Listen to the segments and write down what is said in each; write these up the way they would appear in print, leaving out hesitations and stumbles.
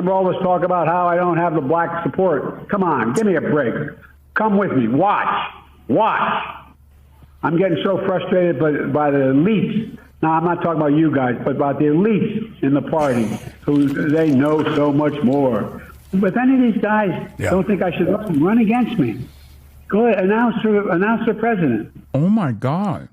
Remember all this talk about how I don't have the black support? Come on, give me a break. Come with me. Watch. I'm getting so frustrated by the elites. Now, I'm not talking about you guys, but about the elites in the party who they know so much more. But if any of these guys don't think I should run against me, go ahead, announce the president. Oh my God.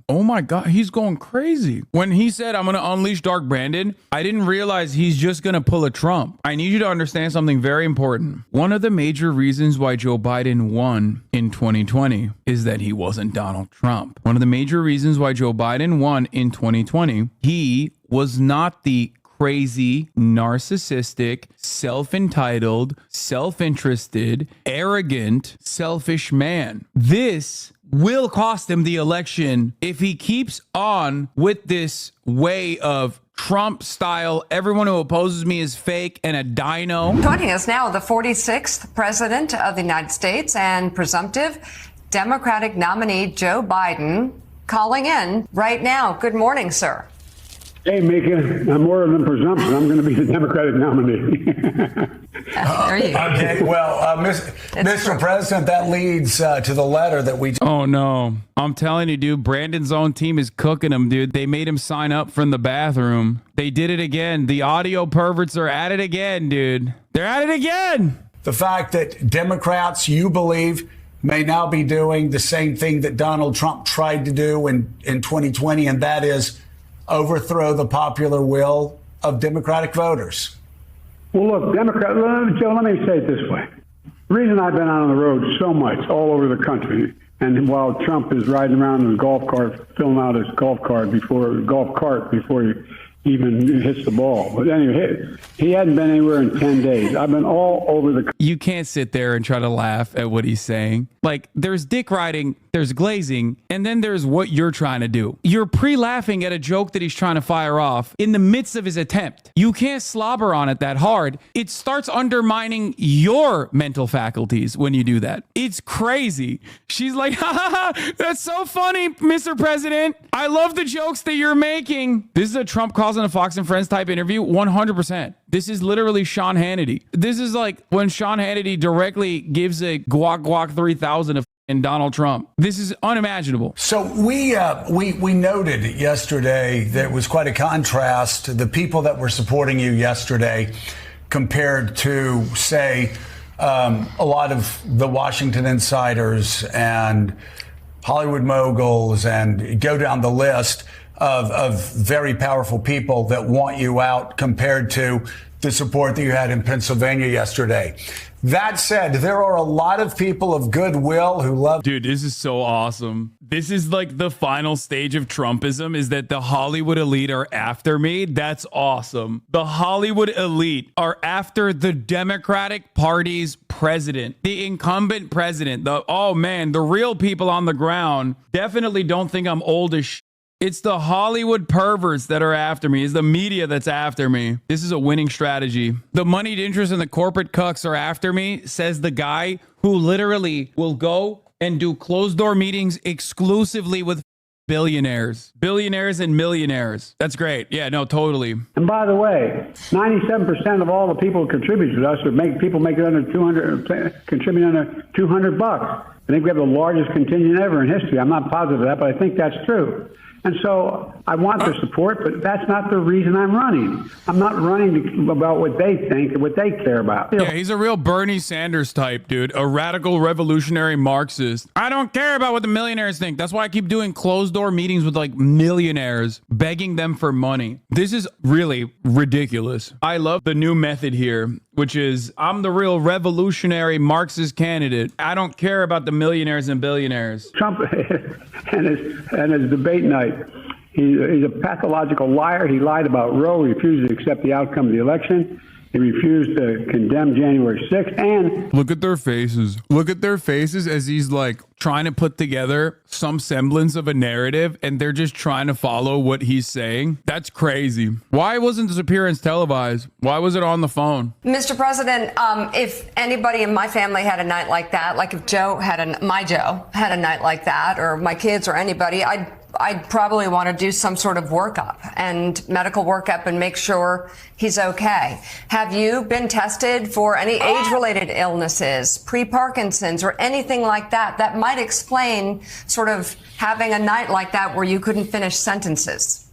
He's going crazy. When he said, I'm going to unleash Dark Brandon, I didn't realize he's just going to pull a Trump. I need you to understand something very important. One of the major reasons why Joe Biden won in 2020 is that he wasn't Donald Trump. One of the major reasons why Joe Biden won in 2020, he was not the crazy, narcissistic, self-entitled, self-interested, arrogant, selfish man. This will cost him the election if he keeps on with this way of Trump style, everyone who opposes me is fake and a dino. Joining us now, the 46th president of the United States and presumptive Democratic nominee Joe Biden calling in right now. Good morning, sir. Hey, Mika, I'm more than presumption. I'm going to be the Democratic nominee. There you go. Okay, well, Mr. President, that leads to the letter that we... Oh, no. I'm telling you, dude, Brandon's own team is cooking him, dude. They made him sign up from the bathroom. They did it again. The audio perverts are at it again, dude. They're at it again. The fact that Democrats, you believe, may now be doing the same thing that Donald Trump tried to do in 2020, and that is overthrow the popular will of Democratic voters. Well, look, Joe, let me say it this way. The reason I've been out on the road so much all over the country, and while Trump is riding around in his golf cart, filling out his golf cart before he even hits the ball. But anyway, he hadn't been anywhere in 10 days. I've been all over the... You can't sit there and try to laugh at what he's saying. Like, there's dick riding, there's glazing, and then there's what you're trying to do. You're pre-laughing at a joke that he's trying to fire off in the midst of his attempt. You can't slobber on it that hard. It starts undermining your mental faculties when you do that. It's crazy. She's like, ha ha ha, that's so funny, Mr. President. I love the jokes that you're making. This is a Trump calls on a Fox and Friends type interview, 100%. This is literally Sean Hannity. This is like when Sean Hannity directly gives a guac 3000 in Donald Trump. This is unimaginable. So we noted yesterday there was quite a contrast to the people that were supporting you yesterday compared to, say, a lot of the Washington insiders and Hollywood moguls, and go down the list of very powerful people that want you out compared to the support that you had in Pennsylvania yesterday. That said, there are a lot of people of goodwill who love... Dude, this is so awesome. This is like the final stage of Trumpism, is that the Hollywood elite are after me. That's awesome. The Hollywood elite are after the Democratic Party's president, the incumbent president. The real people on the ground definitely don't think I'm old as shit. It's the Hollywood perverts that are after me. It's the media that's after me. This is a winning strategy. The moneyed interests and the corporate cucks are after me, says the guy who literally will go and do closed door meetings exclusively with billionaires and millionaires. That's great. Yeah, no, totally. And by the way, 97% of all the people who contribute to us are people making under 200, contributing under $200. I think we have the largest contingent ever in history. I'm not positive of that, but I think that's true. And so I want their support, but that's not the reason I'm running. I'm not running about what they think and what they care about. Yeah, he's a real Bernie Sanders type, dude. A radical revolutionary Marxist. I don't care about what the millionaires think. That's why I keep doing closed door meetings with like millionaires, begging them for money. This is really ridiculous. I love the new method here, which is I'm the real revolutionary Marxist candidate. I don't care about the millionaires and billionaires. Trump and his debate night, he's a pathological liar. He lied about Roe. He refused to accept the outcome of the election. He refused to condemn January 6th. And look at their faces. Look at their faces as he's like trying to put together some semblance of a narrative, and they're just trying to follow what he's saying. That's crazy. Why wasn't this appearance televised? Why was it on the phone? Mr. President, if anybody in my family had a night like that, like if my Joe had a night like that, or my kids or anybody, I'd probably want to do some sort of workup and medical workup and make sure he's okay. Have you been tested for any age-related illnesses, pre-Parkinson's, or anything like that that might explain sort of having a night like that where you couldn't finish sentences?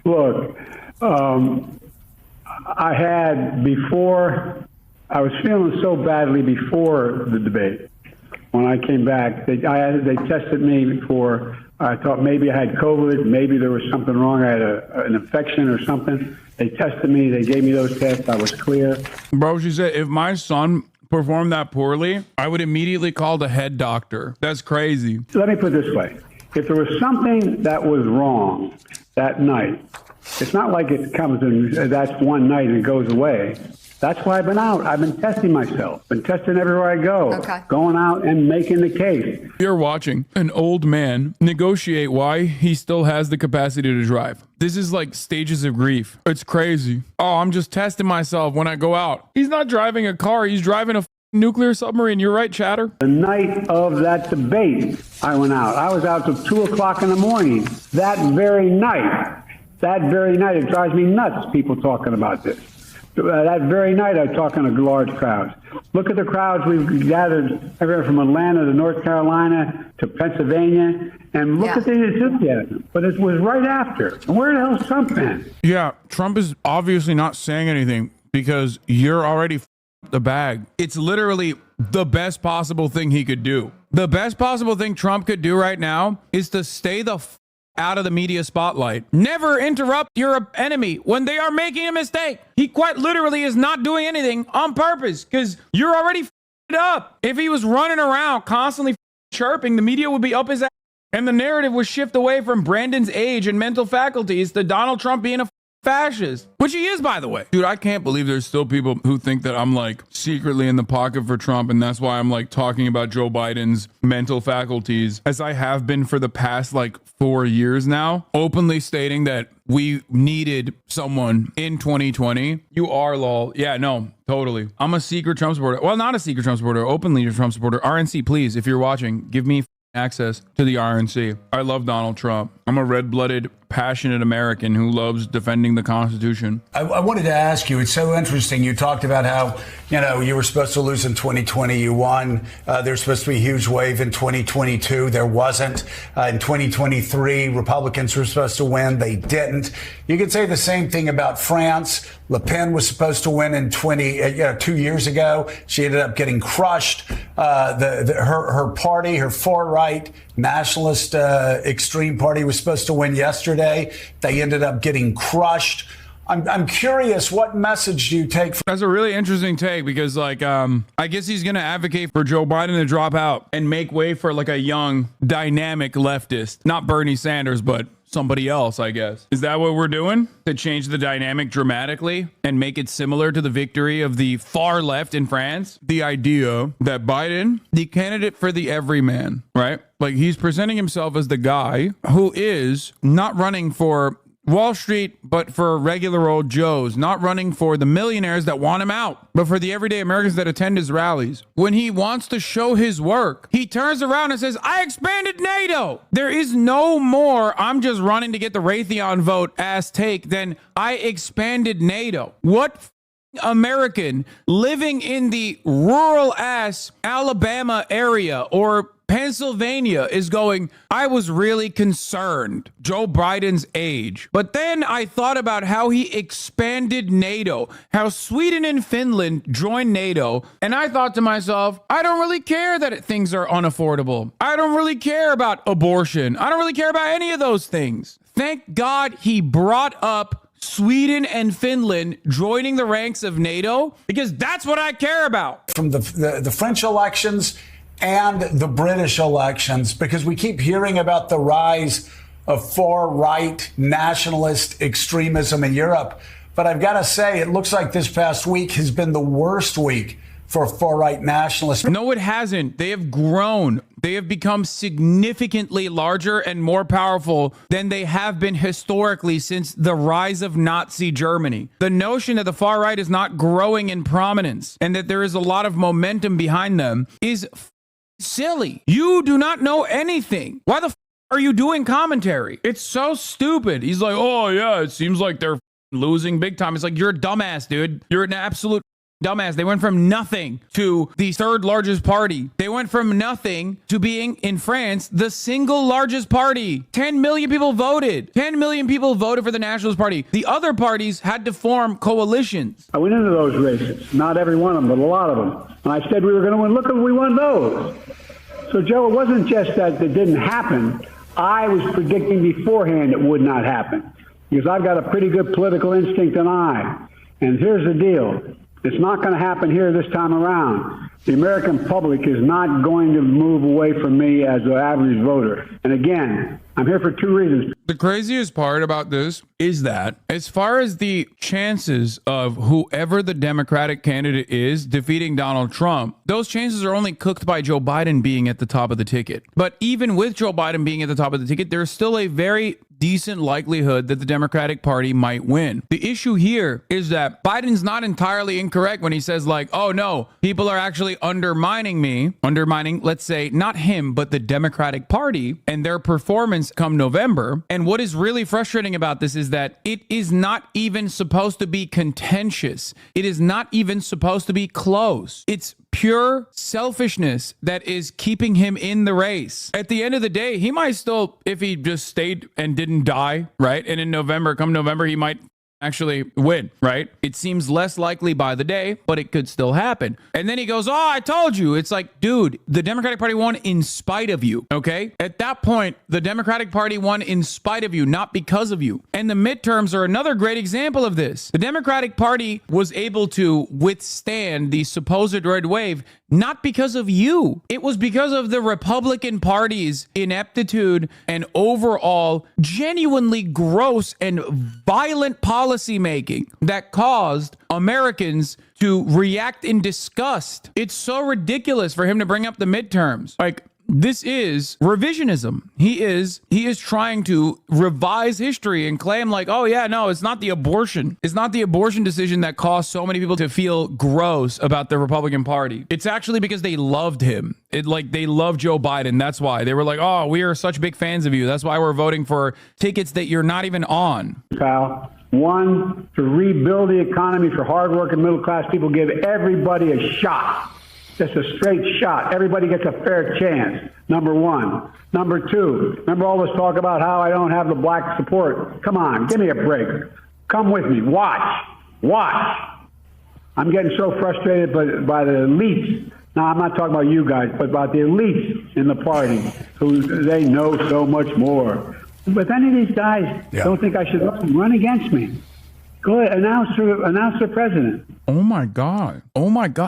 Look, I had before, I was feeling so badly before the debate. When I came back, they tested me for, I thought maybe I had COVID, maybe there was something wrong, I had an infection or something. They tested me, they gave me those tests, I was clear. Bro, she said, if my son performed that poorly, I would immediately call the head doctor. That's crazy. Let me put it this way. If there was something that was wrong that night, it's not like it comes and that's one night and it goes away. That's why I've been out. I've been testing myself, been testing everywhere I go, going out and making the case. You're watching an old man negotiate why he still has the capacity to drive. This is like stages of grief. It's crazy. Oh, I'm just testing myself when I go out. He's not driving a car. He's driving a nuclear submarine. You're right, Chatter. The night of that debate, I went out. I was out till 2 o'clock in the morning. That very night, it drives me nuts, people talking about this. That very night, I was talking to large crowds. Look at the crowds we've gathered everywhere from Atlanta to North Carolina to Pennsylvania, and look at the enthusiasm. But it was right after. And where the hell's Trump been? Yeah, Trump is obviously not saying anything because you're already the bag. It's literally the best possible thing he could do. The best possible thing Trump could do right now is to stay the out of the media spotlight. Never interrupt your enemy when they are making a mistake. He quite literally is not doing anything on purpose because you're already it up. If he was running around constantly chirping, the media would be up his ass. And the narrative would shift away from Brandon's age and mental faculties to Donald Trump being a fascist, which he is, by the way. Dude, I can't believe there's still people who think that I'm like secretly in the pocket for Trump, and that's why I'm like talking about Joe Biden's mental faculties, as I have been for the past like 4 years now, openly stating that we needed someone in 2020. You are, lol. Yeah, no, totally. I'm a secret Trump supporter. Well, not a secret Trump supporter, openly a Trump supporter. RNC, please, if you're watching, give me access to the RNC. I love Donald Trump. I'm a red-blooded, passionate American who loves defending the Constitution. I wanted to ask you, it's so interesting. You talked about how, you were supposed to lose in 2020. You won. There's supposed to be a huge wave in 2022. There wasn't. In 2023, Republicans were supposed to win. They didn't. You could say the same thing about France. Le Pen was supposed to win in 2 years ago. She ended up getting crushed. Her party, her far-right nationalist extreme party, was supposed to win yesterday. They ended up getting crushed. I'm curious, what message do you take? That's a really interesting take because, like, I guess he's going to advocate for Joe Biden to drop out and make way for like a young, dynamic leftist. Not Bernie Sanders, but somebody else, I guess. Is that what we're doing? To change the dynamic dramatically and make it similar to the victory of the far left in France? The idea that Biden, the candidate for the everyman, right? Like, he's presenting himself as the guy who is not running for Wall Street, but for regular old Joes, not running for the millionaires that want him out, but for the everyday Americans that attend his rallies. When he wants to show his work, he turns around and says, I expanded NATO. There is no more I'm just running to get the Raytheon vote ass take than I expanded NATO. What American living in the rural ass Alabama area or Pennsylvania is going, I was really concerned, Joe Biden's age. But then I thought about how he expanded NATO, how Sweden and Finland joined NATO. And I thought to myself, I don't really care that things are unaffordable. I don't really care about abortion. I don't really care about any of those things. Thank God he brought up Sweden and Finland joining the ranks of NATO, because that's what I care about. From the French elections and the British elections, because we keep hearing about the rise of far-right nationalist extremism in Europe. But I've got to say, it looks like this past week has been the worst week for far-right nationalists. No, it hasn't. They have grown. They have become significantly larger and more powerful than they have been historically since the rise of Nazi Germany. The notion that the far right is not growing in prominence and that there is a lot of momentum behind them is silly. You do not know anything. Why the are you doing commentary? It's so stupid. He's like, oh yeah, it seems like they're losing big time. It's like, you're a dumbass, dude. You're an absolute dumbass. They went from nothing to the third largest party. They went from nothing to being, in France, the single largest party. 10 million people voted. 10 million people voted for the Nationalist Party. The other parties had to form coalitions. I went into those races. Not every one of them, but a lot of them. And I said we were going to win. Look, we won those. So, Joe, it wasn't just that it didn't happen. I was predicting beforehand it would not happen because I've got a pretty good political instinct and eye. And here's the deal. It's not going to happen here this time around. The American public is not going to move away from me as an average voter. And again, I'm here for two reasons. The craziest part about this is that as far as the chances of whoever the Democratic candidate is defeating Donald Trump, those chances are only cooked by Joe Biden being at the top of the ticket. But even with Joe Biden being at the top of the ticket, there's still a very decent likelihood that the Democratic Party might win. The issue here is that Biden's not entirely incorrect when he says like, oh no, people are actually undermining me, let's say, not him, but the Democratic Party and their performance come November. And what is really frustrating about this is that it is not even supposed to be contentious. It is not even supposed to be close. It's pure selfishness that is keeping him in the race. At the end of the day, he might still, if he just stayed and didn't die, right? And in November, come November, he might actually win, right? It seems less likely by the day, but it could still happen. And then he goes, oh, I told you. It's like, dude, the Democratic Party won in spite of you, okay? At that point, the Democratic Party won in spite of you, not because of you. And the midterms are another great example of this. The Democratic Party was able to withstand the supposed red wave not because of you. It was because of the Republican Party's ineptitude and overall genuinely gross and violent policy making that caused Americans to react in disgust. It's so ridiculous for him to bring up the midterms. Like, this is revisionism. He is trying to revise history and claim like, oh yeah, no, it's not the abortion. It's not the abortion decision that caused so many people to feel gross about the Republican Party. It's actually because they loved him. They loved Joe Biden. That's why they were like, oh, we are such big fans of you. That's why we're voting for tickets that you're not even on. Pal. One, to rebuild the economy for hardworking middle-class people, give everybody a shot. Just a straight shot. Everybody gets a fair chance. Number one. Number two, remember all this talk about how I don't have the black support? Come on, give me a break. Come with me. Watch. I'm getting so frustrated by the elites. Now, I'm not talking about you guys, but about the elites in the party who they know so much more. But if any of these guys don't think I should run against me, go ahead, announce the president. Oh my God.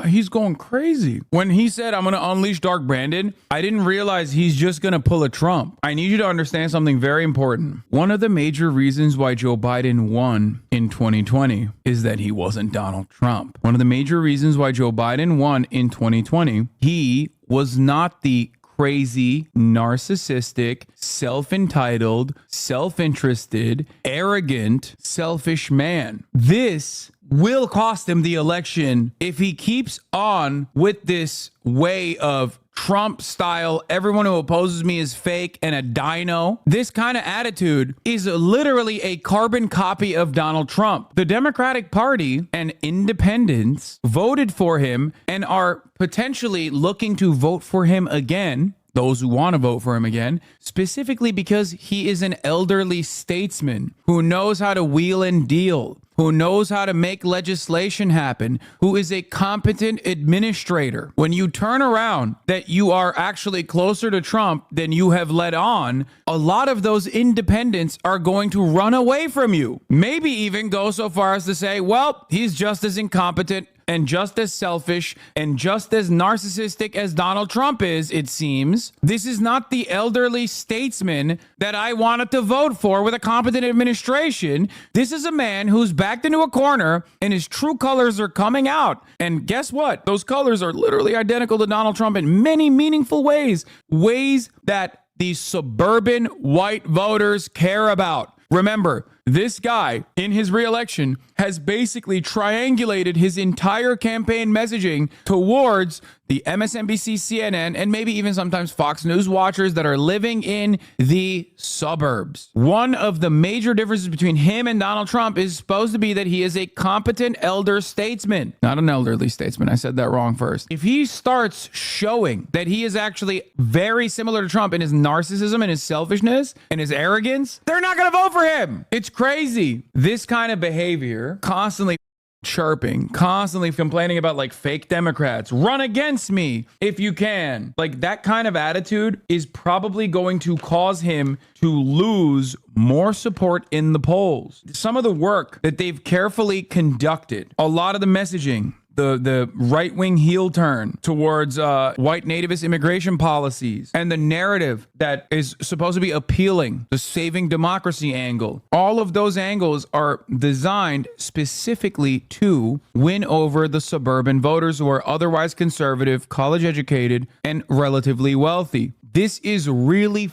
He's going crazy. When he said, I'm going to unleash Dark Brandon, I didn't realize he's just going to pull a Trump. I need you to understand something very important. One of the major reasons why Joe Biden won in 2020 is that he wasn't Donald Trump. One of the major reasons why Joe Biden won in 2020, he was not the crazy, narcissistic, self-entitled, self-interested, arrogant, selfish man. This will cost him the election if he keeps on with this way of Trump style, everyone who opposes me is fake and a dino. This kind of attitude is literally a carbon copy of Donald Trump. The Democratic Party and independents voted for him and are potentially looking to vote for him again. Those who want to vote for him again, specifically because he is an elderly statesman who knows how to wheel and deal, who knows how to make legislation happen, who is a competent administrator. When you turn around that you are actually closer to Trump than you have led on, a lot of those independents are going to run away from you. Maybe even go so far as to say, well, he's just as incompetent and just as selfish and just as narcissistic as Donald Trump is, it seems. This is not the elderly statesman that I wanted to vote for with a competent administration. This is a man who's backed into a corner and his true colors are coming out. And guess what? Those colors are literally identical to Donald Trump in many meaningful ways. Ways that these suburban white voters care about. Remember, This guy in his reelection has basically triangulated his entire campaign messaging towards the MSNBC, CNN, and maybe even sometimes Fox News watchers that are living in the suburbs. One of the major differences between him and Donald Trump is supposed to be that he is a competent elder statesman, not an elderly statesman. I said that wrong first. If he starts showing that he is actually very similar to Trump in his narcissism and his selfishness and his arrogance, they're not going to vote for him. It's crazy. This kind of behavior, constantly chirping, constantly complaining about like fake Democrats, run against me if you can. Like that kind of attitude is probably going to cause him to lose more support in the polls. Some of the work that they've carefully conducted, a lot of the messaging, the right-wing heel turn towards white nativist immigration policies, and the narrative that is supposed to be appealing, the saving democracy angle. All of those angles are designed specifically to win over the suburban voters who are otherwise conservative, college educated, and relatively wealthy. This is really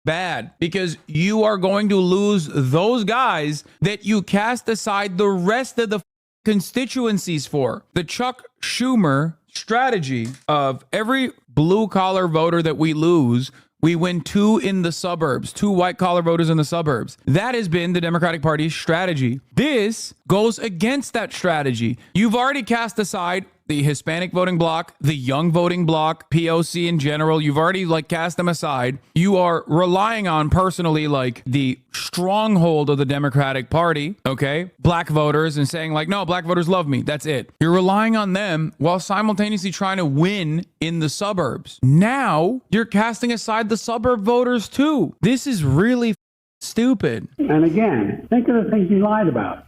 bad because you are going to lose those guys that you cast aside the rest of the constituencies for. The Chuck Schumer strategy of every blue collar voter that we lose, we win 2 in the suburbs, 2 white collar voters in the suburbs. That has been the Democratic Party's strategy. This goes against that strategy. You've already cast aside the Hispanic voting bloc, the young voting bloc, POC in general. You've already like cast them aside. You are relying on personally like the stronghold of the Democratic Party, okay? Black voters, and saying like, no, black voters love me. That's it. You're relying on them while simultaneously trying to win in the suburbs. Now you're casting aside the suburb voters too. This is really stupid. And again, think of the things he lied about.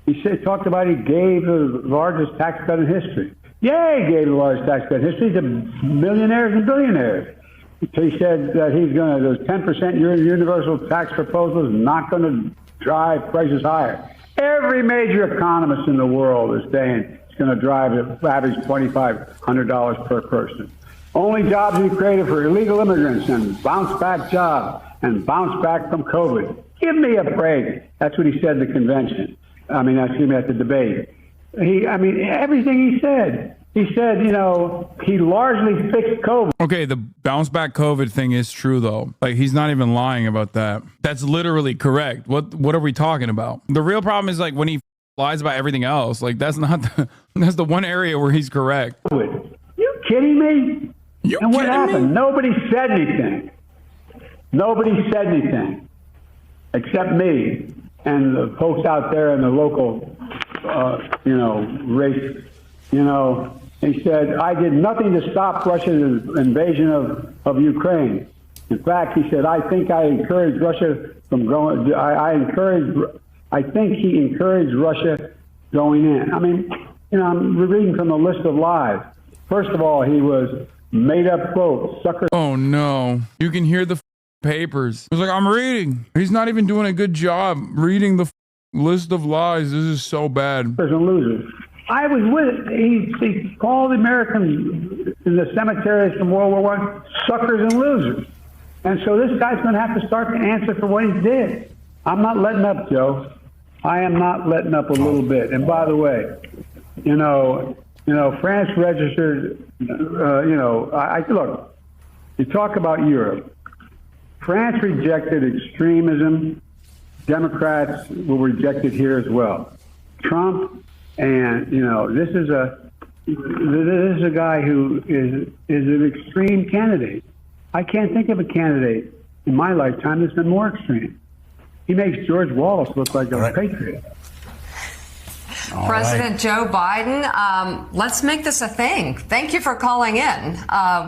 He talked about he gave the largest tax cut in history. Yeah, he gave the largest tax cut in history to millionaires and billionaires. He said that he's going to, those 10% universal tax proposal is not going to drive prices higher. Every major economist in the world is saying it's going to drive the average $2,500 per person. Only jobs we created for illegal immigrants and bounce back jobs and bounce back from COVID. Give me a break. That's what he said at the convention. At the debate. Everything he said. He said, he largely fixed COVID. Okay, the bounce back COVID thing is true though. Like he's not even lying about that. That's literally correct. What are we talking about? The real problem is like when he lies about everything else. Like that's the one area where he's correct. You kidding me? And what happened? Nobody said anything. Nobody said anything except me and the folks out there in the local, race. He said, I did nothing to stop Russia's invasion of Ukraine. In fact, he said, I think I encouraged Russia from going, I think he encouraged Russia going in. I'm reading from the list of lies. First of all, he was made up quote, sucker. Oh no, you can hear the papers. It's like, I'm reading. He's not even doing a good job reading the list of lies. This is so bad. And losers. I was with it. He called Americans in the cemeteries from World War I suckers and losers. And so this guy's going to have to start to answer for what he did. I'm not letting up, Joe. I am not letting up a little bit. And by the way, France registered, look, you talk about Europe. France rejected extremism. Democrats will reject it here as well. Trump, and this is a guy who is an extreme candidate. I can't think of a candidate in my lifetime that's been more extreme. He makes George Wallace look like a patriot. President Joe Biden, let's make this a thing. Thank you for calling in.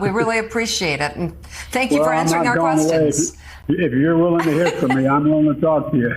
We really appreciate it. And thank you for answering our questions. If you're willing to hear from me, I'm willing to talk to you.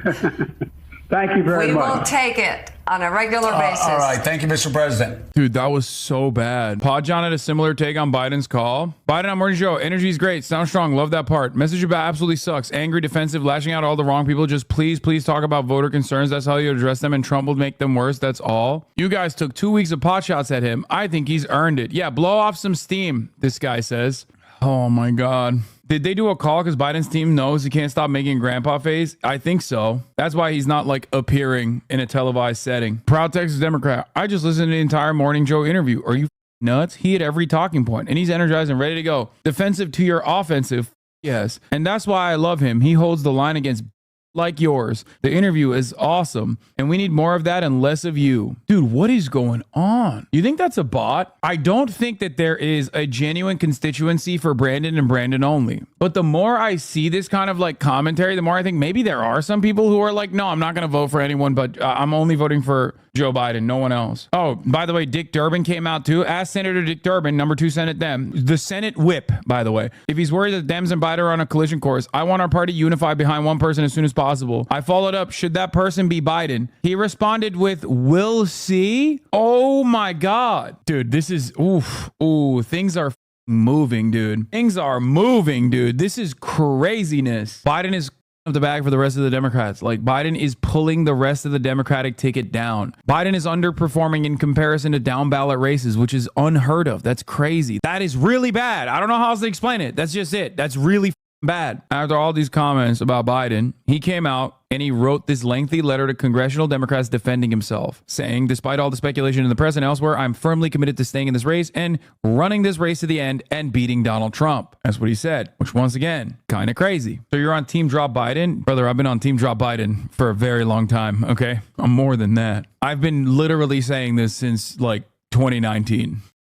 Thank you very much. We will take it on a regular basis. All right. Thank you, Mr. President. Dude, that was so bad. Pod John had a similar take on Biden's call. Biden on Morning Show. Energy is great. Sound strong. Love that part. Message about absolutely sucks. Angry, defensive, lashing out all the wrong people. Just please talk about voter concerns. That's how you address them, and Trump will make them worse. That's all. You guys took 2 weeks of pot shots at him. I think he's earned it. Yeah, blow off some steam, this guy says. Oh my God. Did they do a call because Biden's team knows he can't stop making grandpa face? I think so. That's why he's not like appearing in a televised setting. Proud Texas Democrat. I just listened to the entire Morning Joe interview. Are you nuts? He had every talking point and he's energized and ready to go. Defensive to your offensive. Yes. And that's why I love him. He holds the line against like yours. The interview is awesome. And we need more of that and less of you. Dude, what is going on? You think that's a bot? I don't think that there is a genuine constituency for Brandon and Brandon only. But the more I see this kind of like commentary, the more I think maybe there are some people who are like, no, I'm not going to vote for anyone, but I'm only voting for Joe Biden, no one else. Oh, by the way, Dick Durbin came out too. Ask Senator Dick Durbin, number 2 Senate Dem, the Senate whip, by the way. If he's worried that Dems and Biden are on a collision course, I want our party unified behind one person as soon as possible. I followed up, should that person be Biden? He responded with, we'll see. Oh my God. Dude, this is, things are moving, dude. Things are moving, dude. This is craziness. Biden is of the bag for the rest of the Democrats. Like Biden is pulling the rest of the Democratic ticket down. Biden is underperforming in comparison to down ballot races, which is unheard of. That's crazy. That is really bad. I don't know how else to explain it. That's just it. That's really bad. After all these comments about Biden, he came out and he wrote this lengthy letter to congressional Democrats defending himself, saying, despite all the speculation in the press and elsewhere, I'm firmly committed to staying in this race and running this race to the end and beating Donald Trump. That's what he said, which once again, kind of crazy. So you're on Team Drop Biden? Brother, I've been on Team Drop Biden for a very long time, okay? I'm more than that. I've been literally saying this since like 2019.